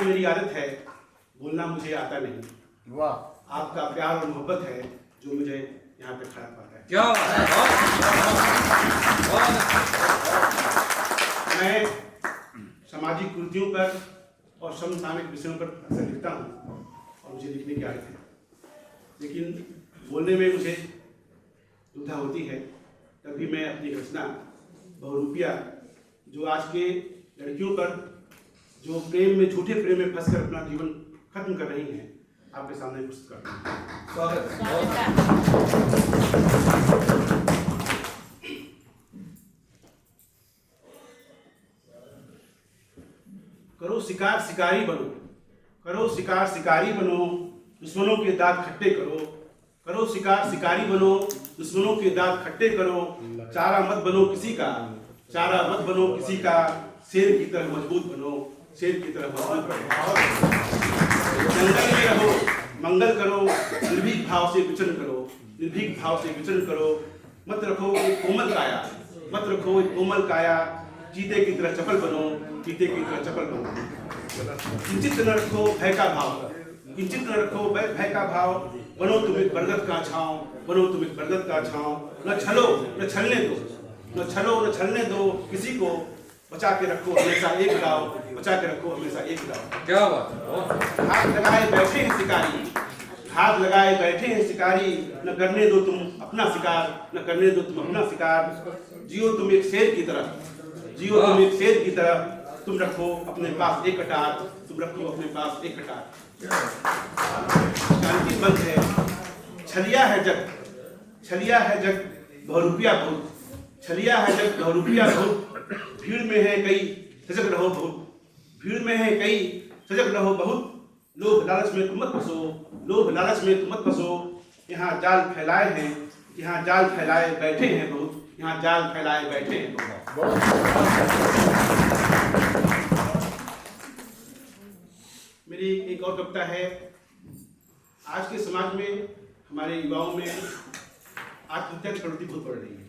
मेरी आदत है, बोलना मुझे आता नहीं। वाह, आपका प्यार और मोहब्बत है जो मुझे यहाँ पे खड़ा पाता है। क्या मैं सामाजिक कुरीतियों पर और समसामयिक विषयों पर अक्सर लिखता हूँ और मुझे लिखने की आदत है, लेकिन बोलने में मुझे दुविधा होती है। तभी मैं अपनी रचना बहुरूपिया, जो आज के लड़कियों पर जो प्रेम में, झूठे प्रेम में फंसकर अपना जीवन खत्म कर रही हैं, आपके सामने प्रस्तुत करता हूँ। स्वागत है। करो शिकार शिकारी बनो, करो शिकार शिकारी बनो, दुश्मनों के दांत खट्टे करो। करो शिकार शिकारी बनो, दुश्मनों के दांत खट्टे करो। चारा मत बनो किसी का, चारा मत बनो किसी का। शेर की तरह मजबूत बनो, शेर की तरह मजबूत बनो। जंगल में रहो, मंगल करो, निर्भीक भाव से विचरण करो, निर्भीक भाव से विचरण करो। मत रखो एक कोमल काया, मत रखो एक कोमल काया। चीते की तरह चपल बनो, चीते की तरह चपल बनो। किंचित न रखो भय का भाव, किंचित न रखो भय का भाव। बनो तुम एक बरगद का छांव, बनो तुम एक बरगद का छांव। न छलो न छलने दो, न छलो न छलने दो किसी को। बचा के रखो हमेशा एक दाव, बचा के रखो हमेशा एक दाव। क्या बात। हाथ लगाए बैठे हैं शिकारी, हाथ लगाए बैठे हैं शिकारी। न करने दो तुम अपना शिकार, न करने दो तुम अपना शिकार। जियो तुम एक शेर की तरह, जियो तुम एक शेर की तरह। तुम रखो अपने पास एक कटार, तुम रखो अपने पास एक कटार। शांति बंद है, छलिया है जग, छलिया है जग बहुरूपिया बहुत। छलिया है जग बहुरूपिया बहुत। भीड़ में है कई सजग रहो बहुत, भीड़ में है कई सजग रहो बहुत। लोभ लालच में तुम मत फंसो, लोभ लालच में तुम मत फंसो। यहाँ जाल फैलाए हैं, यहाँ जाल फैलाए बैठे हैं बहुत, यहाँ जाल फैलाए बैठे हैं बहुत। मेरी एक और कविता है। आज के समाज में, हमारे युवाओं में आत्महत्या की प्रवृत्ति बहुत बढ़ रही है।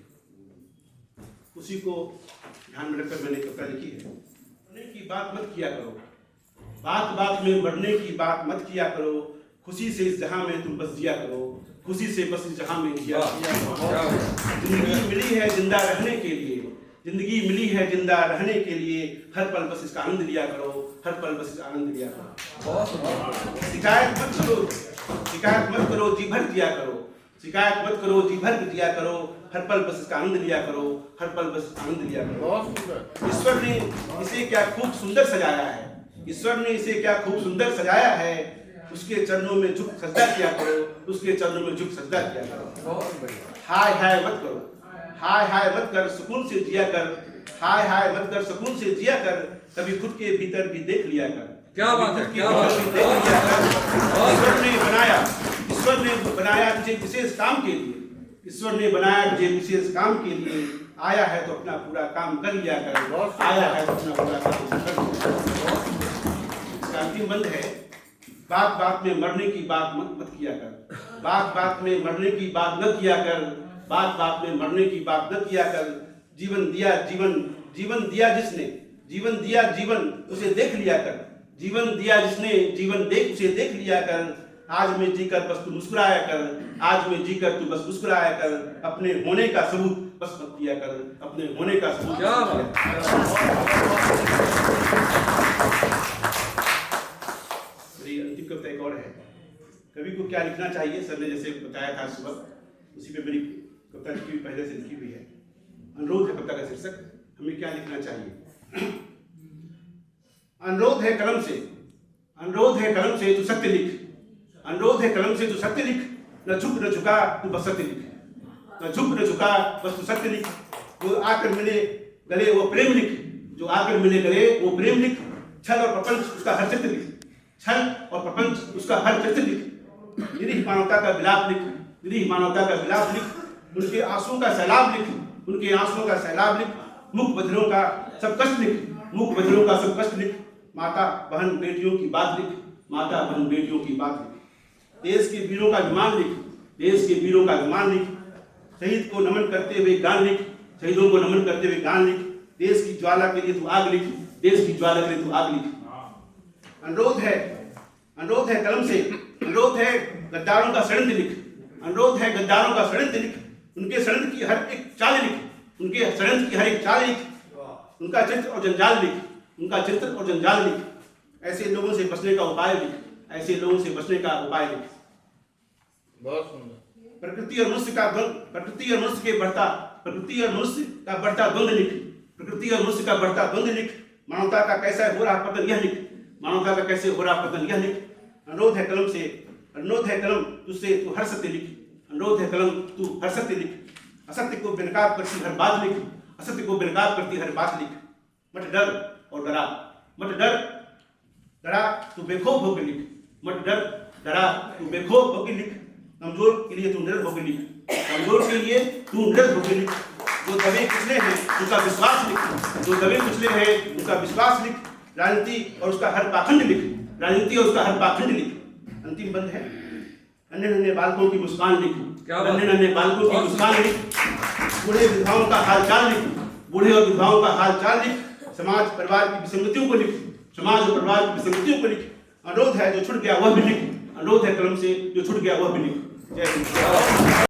उसी को ध्यान में रखकर मैंने कविता लिखी है। मरने की बात मत किया करो, बात बात में मरने की बात मत किया करो। खुशी से इस जहां में तुम बस जिया करो, खुशी से बस इस जहां में जिया करो। जिंदगी मिली है जिंदा रहने के लिए, जिंदगी मिली है जिंदा रहने के लिए। हर पल बस इसका आनंद लिया करो, हर पल बस इसका आनंद लिया करो। शिकायत मत करो, शिकायत मत करो, जी भर जिया करो। शिकायत मत करो, जी भर जिया करो। हर पल बस इसका आनंद लिया करो, हर पल बस आनंद लिया करो। ईश्वर ने इसे क्या खूब सुंदर सजाया है, ईश्वर ने इसे क्या खूब सुंदर सजाया है। उसके चरणों में झुक सजदा किया करो, उसके चरणों में झुक सजदा किया करो। हाय हाय मत करो, हाय हाय मत कर, सुकून से जिया कर। हाय हाय मत कर, सुकून से जिया कर। कभी खुद के भीतर भी देख लिया कर। क्या बात है, क्या बात है। ईश्वर ने बनाया, ईश्वर ने बनाया तुझे विशेष काम के लिए, ईश्वर ने बनाया तुझे विशेष काम के लिए। आया है तो अपना पूरा काम कर लिया कर, आया है तो अपना पूरा काम कर लिया। अंतिम बंद है। बात बात में मरने की बात मत किया कर, बात बात में मरने की बात न किया कर। बात बात में मरने की बात न किया कर। जीवन दिया जीवन, जीवन दिया जिसने, जीवन दिया जीवन उसे देख लिया कर। जीवन दिया जिसने, जीवन देख उसे देख लिया कर। आज में जीकर बस तू मुस्कुराया कर, आज में जीकर तू बस मुस्कुराया कर। अपने होने का सबूत बस मत दिया कर, अपने होने का सबूत। मेरी अंतिम कविता एक और है। कवि को क्या लिखना चाहिए, सर ने जैसे बताया था सुबह, उसी पे मेरी कविता लिखी हुई, पहले से लिखी हुई है। अनुरोध है कविता का शीर्षक, हमें क्या लिखना चाहिए। अनुरोध है कलम से, अनुरोध है कलम से तू सत्य लिख। अनुरोध है कलम से तू सत्य लिख। न झुक न झुका तू बस सत्य लिख, न झुक न झुका बस तू सत्य लिख। जो आकर मिले गले वो प्रेम लिख, जो आकर मिले गले वो प्रेम लिख। छल और प्रपंच उसका हर चित्र लिख, छल और प्रपंच उसका हर चित्र लिख। निरीह मानवता का विलाप लिख, निरीह मानवता का विलाप लिख। उनके आंसुओं का सैलाब लिख, उनके आंसुओं का सैलाब लिख। मुख बधिरों का सब कष्ट लिख, मुख बधिरों का सब कष्ट लिख। माता बहन बेटियों की बात लिख, माता बहन बेटियों की बात लिख। देश के वीरों का विमान लिख, देश के वीरों का विमान लिख। शहीद को नमन करते हुए गान लिख, शहीदों को नमन करते हुए गान लिख। देश की ज्वाला के लिए तू आग लिख, देश की ज्वाला के लिए तू आग लिख। अनुरोध है कलम से, अनुरोध है गद्दारों का षड्यंत्र लिख, अनुरोध है गद्दारों का षड्यंत्र लिख, उनके षड्यंत्र की हर एक चाल लिख, उनके षड्यंत्र की हर एक चाल लिख, उनका चरित्र और जंजाल लिख, उनका चरित्र और जंजाल लिख, ऐसे लोगों से बचने का उपाय लिख, ऐसे लोगों से बचने का उपाय लिख। बहुत सुंदर। प्रकृति और मनुष्य का द्वंद्व, प्रकृति और मनुष्य का बढ़ता द्वंद्व लिख, प्रकृति और मनुष्य का बढ़ता द्वंद्व लिख, मानवता का कैसा हो रहा पतन यह लिख, मानवता का कैसे हो रहा पतन यह लिख। अनुरोध है कलम से, अनुरोध है कलम तुझसे तू हर सत्य लिख, अनुरोध है कलम तू हर सत्य लिख, असत्य को बेनकाब करती हर बात लिख, असत्य को बेनकाब करती हर बात लिख। मत डर और डरा, मत डर डरा तू बेखौफ होकर लिख, मत डर डरा तू बेखौफ होकर लिख। कमजोर के लिए तू निडर होकर लिख, कमजोर के लिए तू निडर होकर लिख। जो दबे कुचले हैं उनका विश्वास लिख, जो दबे कुचले हैं उनका विश्वास लिख। राजनीति और उसका हर पाखंड लिख, राजनीति और उसका हर पाखंड लिख। अंतिम बंद है, नन्हे नन्हे बालकों की मुस्कान लिख, नन्हे नन्हे बालकों की मुस्कान लिख। बूढ़े विधवाओं का हाल चाल लिख, बूढ़े और विधवाओं का हाल चाल लिख। समाज परिवार की विसंगतियों को लिख, समाज और परिवार की विसंगतियों को लिख। अनुरोध है जो छूट गया वह भी लिख, अनुरोध है कलम से जो छूट गया वह भी लिख। जय हिंद।